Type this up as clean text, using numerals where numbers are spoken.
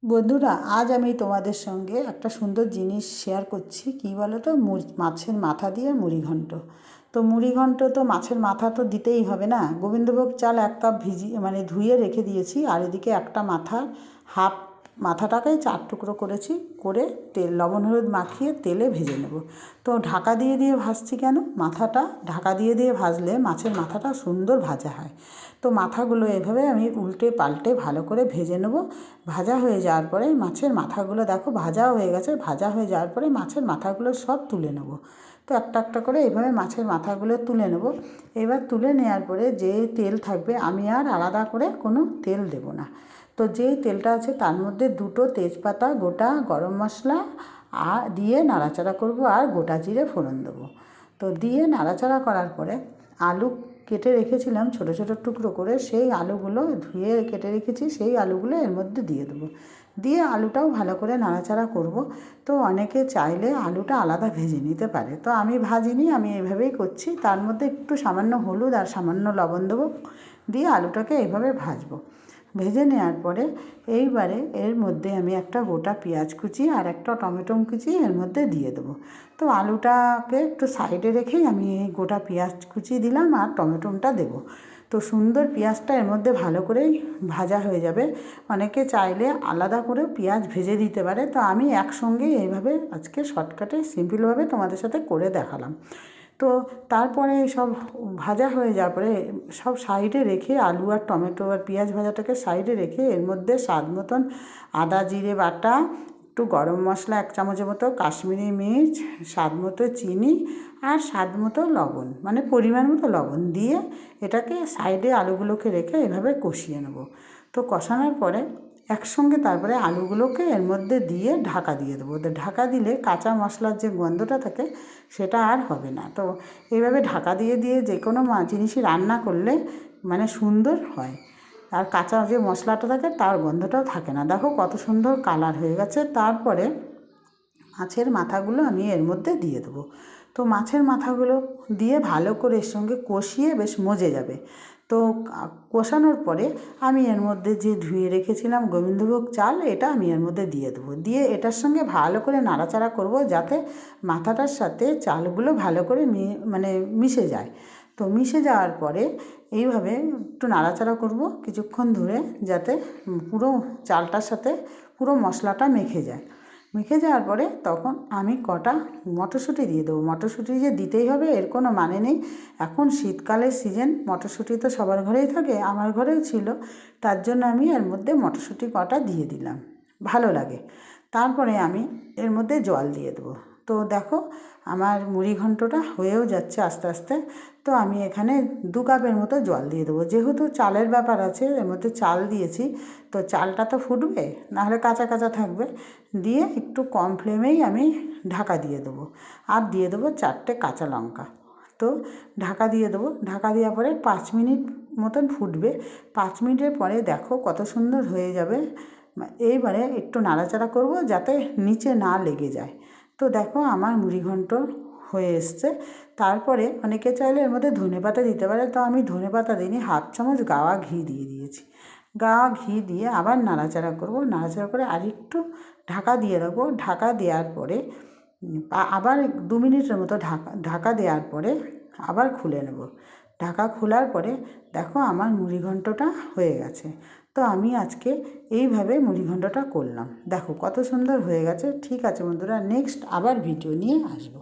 বন্ধুরা, আজ আমি তোমাদের সঙ্গে একটা সুন্দর জিনিস শেয়ার করছি। কী বলো তো, মাছের মাথা দিয়ে মুড়িঘণ্ট। তো মুড়িঘণ্ট তো মাছের মাথা তো দিতেই হবে না। গোবিন্দভোগ চাল 1 কাপ ধুয়ে রেখে দিয়েছি, আর এদিকে একটা মাথাটাকে 4 টুকরো করেছি, করে তেল লবণ হলুদ মাখিয়ে তেলে ভেজে নেব। তো ঢাকা দিয়ে দিয়ে ভাজছি কেন? মাথাটা ঢাকা দিয়ে দিয়ে ভাজলে মাছের মাথাটা সুন্দর ভাজা হয়। তো মাথাগুলো এভাবে আমি উল্টে পাল্টে ভালো করে ভেজে নেব। ভাজা হয়ে যাওয়ার পরে মাছের মাথাগুলো দেখো ভাজাও হয়ে গেছে। ভাজা হয়ে যাওয়ার পরে মাছের মাথাগুলো সব তুলে নেব। তো একটা একটা করে এইভাবে মাছের মাথাগুলো তুলে নেব। এবার তুলে নেওয়ার পরে যে তেল থাকবে, আমি আর আলাদা করে কোনো তেল দেব না। তো যেই তেলটা আছে তার মধ্যে 2টো তেজপাতা, গোটা গরম মশলা দিয়ে নাড়াচাড়া করব, আর গোটা জিরে ফোড়ন দেবো। তো দিয়ে নাড়াচাড়া করার পরে আলু কেটে রেখেছিলাম ছোটো ছোটো টুকরো করে, সেই আলুগুলো ধুয়ে কেটে রেখেছি, সেই আলুগুলো এর মধ্যে দিয়ে দেবো। দিয়ে আলুটাও ভালো করে নাড়াচাড়া করব। তো অনেকে চাইলে আলুটা আলাদা ভেজে নিতে পারে, তো আমি ভাজিনি, আমি এইভাবেই করছি। তার মধ্যে একটু সামান্য হলুদ আর সামান্য লবণ দেবো, দিয়ে আলুটাকে এইভাবে ভাজবো। ভেজে নেওয়ার পরে এইবারে এর মধ্যে আমি একটা গোটা পেঁয়াজ কুচি আর একটা টমেটো কুচি এর মধ্যে দিয়ে দেবো। তো আলুটাকে একটু সাইডে রেখেই আমি এই গোটা পেঁয়াজ কুচি দিলাম আর টমেটোটা দেবো। তো সুন্দর পেঁয়াজটা এর মধ্যে ভালো করেই ভাজা হয়ে যাবে। অনেকে চাইলে আলাদা করেও পেঁয়াজ ভেজে দিতে পারে, তো আমি একসঙ্গেই এইভাবে আজকে শর্টকাটে সিম্পলভাবে তোমাদের সাথে করে দেখালাম। তো তারপরে সব ভাজা হয়ে যাওয়ার পরে সব সাইডে রেখে আলু আর টমেটো আর পেঁয়াজ ভাজাটাকে সাইডে রেখে এর মধ্যে স্বাদ মতন আদা জিরে বাটা, একটু গরম মশলা 1 চামচের মতো, কাশ্মীরি মির্চ, স্বাদ মতো চিনি আর স্বাদ মতো লবণ, মানে পরিমাণ মতো লবণ দিয়ে এটাকে সাইডে আলুগুলোকে রেখে এভাবে কষিয়ে নেব। তো কষানোর পরে একসঙ্গে তারপরে আলুগুলোকে এর মধ্যে দিয়ে ঢাকা দিয়ে দেবো। তো ঢাকা দিলে কাঁচা মশলার যে গন্ধটা থাকে সেটা আর হবে না। তো এইভাবে ঢাকা দিয়ে দিয়ে যে কোনো জিনিসই রান্না করলে মানে সুন্দর হয়, আর কাঁচা যে মশলাটা থাকে তার গন্ধটাও থাকে না। দেখো কত সুন্দর কালার হয়ে গেছে। তারপরে মাছের মাথাগুলো আমি এর মধ্যে দিয়ে দেবো। তো মাছের মাথাগুলো দিয়ে ভালো করে এর সঙ্গে কষিয়ে বেশ মজে যাবে। তো কষানোর পরে আমি এর মধ্যে যে ধুয়ে রেখেছিলাম গোবিন্দভোগ চাল, এটা আমি এর মধ্যে দিয়ে দেবো। দিয়ে এটার সঙ্গে ভালো করে নাড়াচাড়া করব, যাতে মাথাটার সাথে চালগুলো ভালো করে মিশে যায়। তো মিশে যাওয়ার পরে এইভাবে একটু নাড়াচাড়া করব কিছুক্ষণ ধরে, যাতে পুরো চালটার সাথে পুরো মশলাটা মেখে যায়। মেখে যাওয়ার পরে তখন আমি কটা মটরশুঁটি দিয়ে দেবো। মটরশুঁটি যে দিতেই হবে এর কোনো মানে নেই। এখন শীতকালের সিজন, মটরশুঁটি তো সবার ঘরেই থাকে, আমার ঘরেও ছিল, তার জন্য আমি এর মধ্যে মটরশুঁটি কটা দিয়ে দিলাম, ভালো লাগে। তারপরে আমি এর মধ্যে জল দিয়ে দেবো। তো দেখো আমার মুড়িঘণ্টটা হয়েও যাচ্ছে আস্তে আস্তে। তো আমি এখানে 2 কাপের মতো জল দিয়ে দেবো। যেহেতু চালের ব্যাপার আছে, এর মধ্যে চাল দিয়েছি, তো চালটা তো ফুটবে, নাহলে কাঁচা কাঁচা থাকবে। দিয়ে একটু কম ফ্লেমেই আমি ঢাকা দিয়ে দেবো, আর দিয়ে দেবো 4টে কাঁচা লঙ্কা। তো ঢাকা দিয়ে দেবো। ঢাকা দেওয়ার পরে 5 মিনিট মতন ফুটবে। 5 মিনিটের পরে দেখো কত সুন্দর হয়ে যাবে। এইবারে একটু নাড়াচাড়া করব যাতে নিচে না লেগে যায়। তো দেখো আমার মুড়িঘণ্ট হয়ে এসছে। তারপরে অনেকে চাইলে এর মধ্যে ধনেপাতা দিতে পারে, তো আমি ধনেপাতা দিইনি, 1/2 চামচ গাওয়া ঘি দিয়ে দিয়েছি। গাওয়া ঘি দিয়ে আবার নাড়াচাড়া করব। নাড়াচাড়া করে আরেকটু ঢাকা দিয়ে রাখবো। ঢাকা দেওয়ার পরে আবার 2 মিনিটের মতো ঢাকা দেওয়ার পরে আবার খুলে নেব। ঢাকা খোলার পরে দেখো আমার মুড়িঘণ্টটা হয়ে গেছে। তো আমি আজকে এইভাবে মুড়িঘণ্টটা করলাম। দেখো কত সুন্দর হয়ে গেছে। ঠিক আছে বন্ধুরা, নেক্সট আবার ভিডিও নিয়ে আসবো।